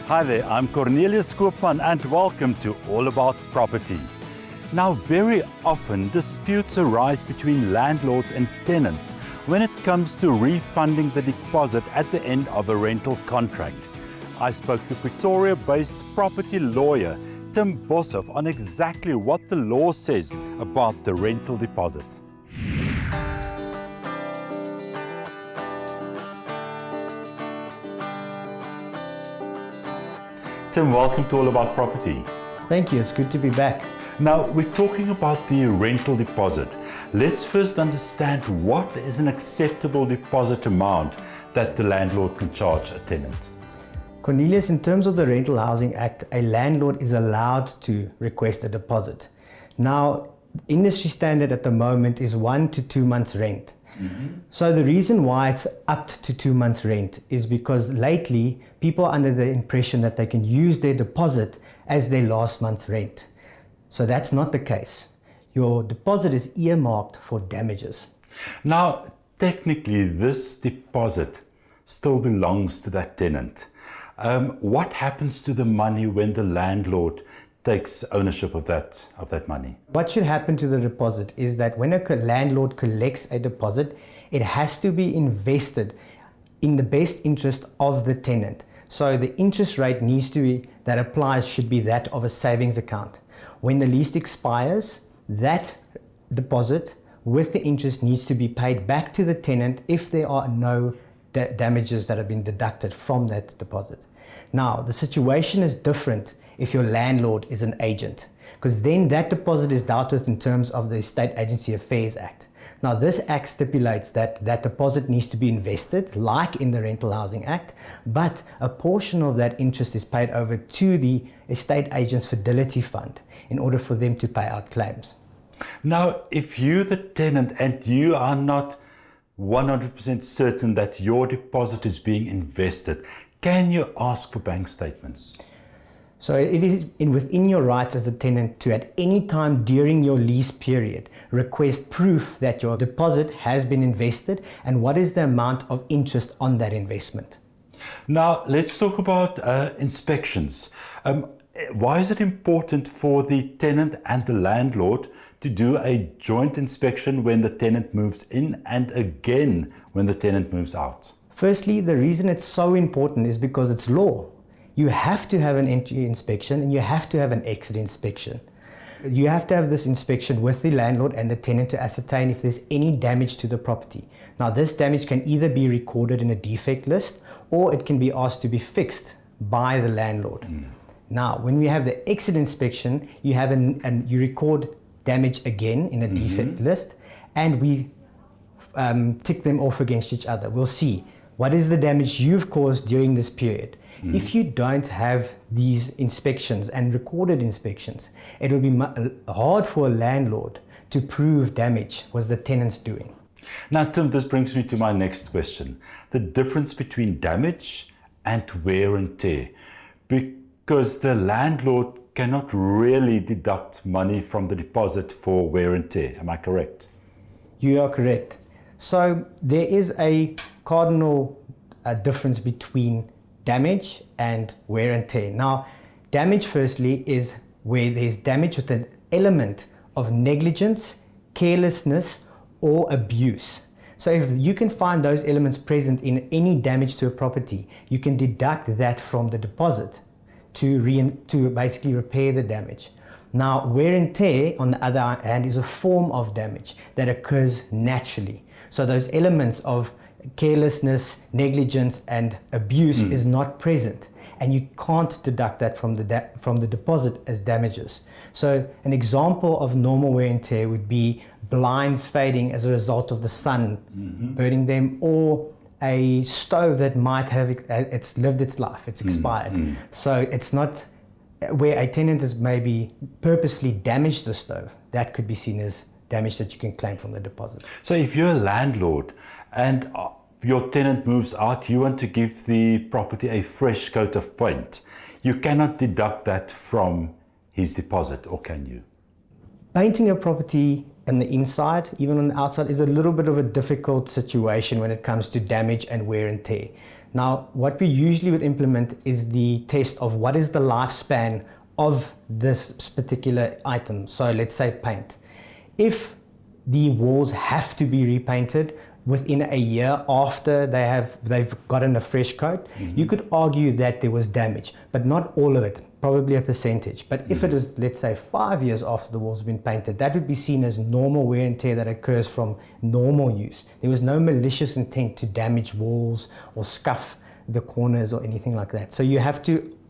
Hi there, I'm Cornelius Koopman and welcome to All About Property. Now, very often disputes arise between landlords and tenants when it comes to refunding the deposit at the end of a rental contract. I spoke to Pretoria-based property lawyer Tim Boshoff on exactly what the law says about the rental deposit. Tim, welcome to All About Property. Thank you, it's good to be back. Now, we're talking about the rental deposit. Let's first understand what is an acceptable deposit amount that the landlord can charge a tenant. Cornelius, in terms of the Rental Housing Act, a landlord is allowed to request a deposit. Now, industry standard at the moment is 1 to 2 months rent. So the reason why it's up to 2 months rent is because lately people are under the impression that they can use their deposit as their last month's rent. So that's not the case. Your deposit is earmarked for damages. Now, technically this deposit still belongs to that tenant. What happens to the money when the landlord takes ownership of that money? What should happen to the deposit is that when a landlord collects a deposit, it has to be invested in the best interest of the tenant. So the interest rate that applies should be that of a savings account. When the lease expires, that deposit with the interest needs to be paid back to the tenant if there are no damages that have been deducted from that deposit. Now, the situation is different if your landlord is an agent, because then that deposit is dealt with in terms of the Estate Agency Affairs Act. Now, this act stipulates that that deposit needs to be invested, like in the Rental Housing Act, but a portion of that interest is paid over to the estate agent's fidelity fund in order for them to pay out claims. Now, if you're the tenant and you are not 100% certain that your deposit is being invested, can you ask for bank statements? So it is within your rights as a tenant to at any time during your lease period request proof that your deposit has been invested and what is the amount of interest on that investment. Now, let's talk about inspections. Why is it important for the tenant and the landlord to do a joint inspection when the tenant moves in and again when the tenant moves out? Firstly, the reason it's so important is because it's law. You have to have an entry inspection and you have to have an exit inspection. You have to have this inspection with the landlord and the tenant to ascertain if there's any damage to the property. Now, this damage can either be recorded in a defect list or it can be asked to be fixed by the landlord. Now, when we have the exit inspection, you have you record damage again in a defect list and we tick them off against each other. We'll see what is the damage you've caused during this period. If you don't have these inspections and recorded inspections, it will be hard for a landlord to prove damage was the tenant's doing. Now, Tim, this brings me to my next question. The difference between damage and wear and tear. Because the landlord cannot really deduct money from the deposit for wear and tear. Am I correct? You are correct. So there is a cardinal difference between damage and wear and tear. Now, damage firstly is where there's damage with an element of negligence, carelessness, or abuse. So if you can find those elements present in any damage to a property, you can deduct that from the deposit to basically repair the damage. Now, wear and tear, on the other hand, is a form of damage that occurs naturally. So those elements of carelessness, negligence, and abuse is not present, and you can't deduct that from the deposit as damages. So an example of normal wear and tear would be blinds fading as a result of the sun burning them, or a stove that might have it's lived its life, it's expired. So it's not where a tenant has maybe purposefully damaged the stove. That could be seen as damage that you can claim from the deposit. So if you're a landlord and your tenant moves out, you want to give the property a fresh coat of paint, you cannot deduct that from his deposit, or can you? Painting a property on the inside, even on the outside, is a little bit of a difficult situation when it comes to damage and wear and tear. Now, what we usually would implement is the test of what is the lifespan of this particular item. So let's say paint. If the walls have to be repainted within a year after they've gotten a fresh coat, you could argue that there was damage, but not all of it, probably a percentage. But if it was, let's say, 5 years after the walls have been painted, that would be seen as normal wear and tear that occurs from normal use. There was no malicious intent to damage walls or scuff the corners or anything like that. So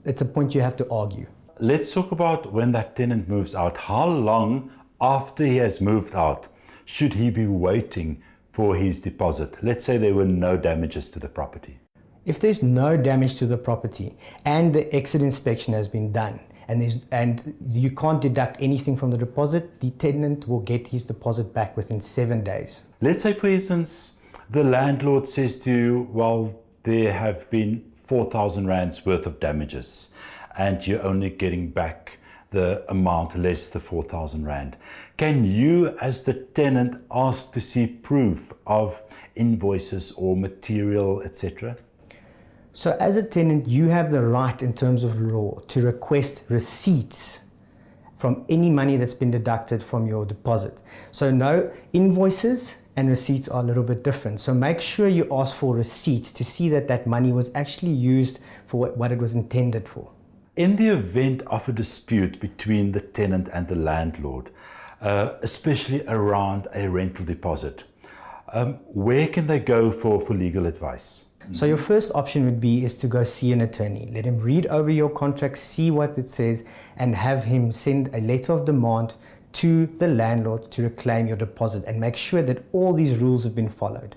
it's a point you have to argue. Let's talk about when that tenant moves out. How long after he has moved out should he be waiting for his deposit? Let's say there were no damages to the property. If there's no damage to the property and the exit inspection has been done and you can't deduct anything from the deposit, the tenant will get his deposit back within 7 days. Let's say, for instance, the landlord says to you, well, there have been 4,000 rands worth of damages and you're only getting back the amount less the 4,000 rand. Can you, as the tenant, ask to see proof of invoices or material, etc.? So as a tenant, you have the right in terms of law to request receipts from any money that's been deducted from your deposit. So no, invoices and receipts are a little bit different. So make sure you ask for receipts to see that that money was actually used for what it was intended for. In the event of a dispute between the tenant and the landlord, especially around a rental deposit, where can they go for legal advice? So your first option would be is to go see an attorney. Let him read over your contract, see what it says, and have him send a letter of demand to the landlord to reclaim your deposit and make sure that all these rules have been followed.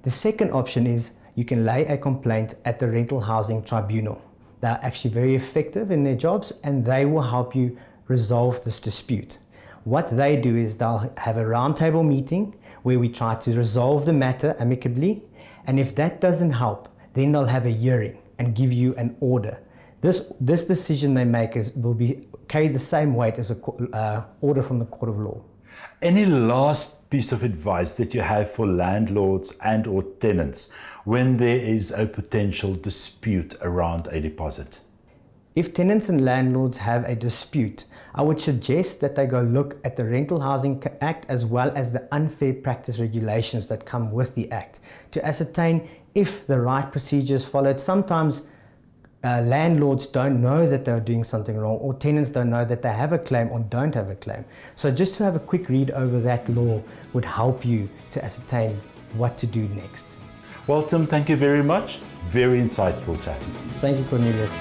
The second option is you can lay a complaint at the Rental Housing Tribunal. They're actually very effective in their jobs and they will help you resolve this dispute. What they do is they'll have a roundtable meeting where we try to resolve the matter amicably, and if that doesn't help, then they'll have a hearing and give you an order. This decision they make will carry the same weight as an order from the court of law. Any last piece of advice that you have for landlords and or tenants when there is a potential dispute around a deposit? If tenants and landlords have a dispute, I would suggest that they go look at the Rental Housing Act as well as the unfair practice regulations that come with the Act to ascertain if the right procedure is followed. Sometimes landlords don't know that they're doing something wrong, or tenants don't know that they have a claim or don't have a claim. So just to have a quick read over that law would help you to ascertain what to do next. Well, Tim, thank you very much. Very insightful chat. Thank you, Cornelius.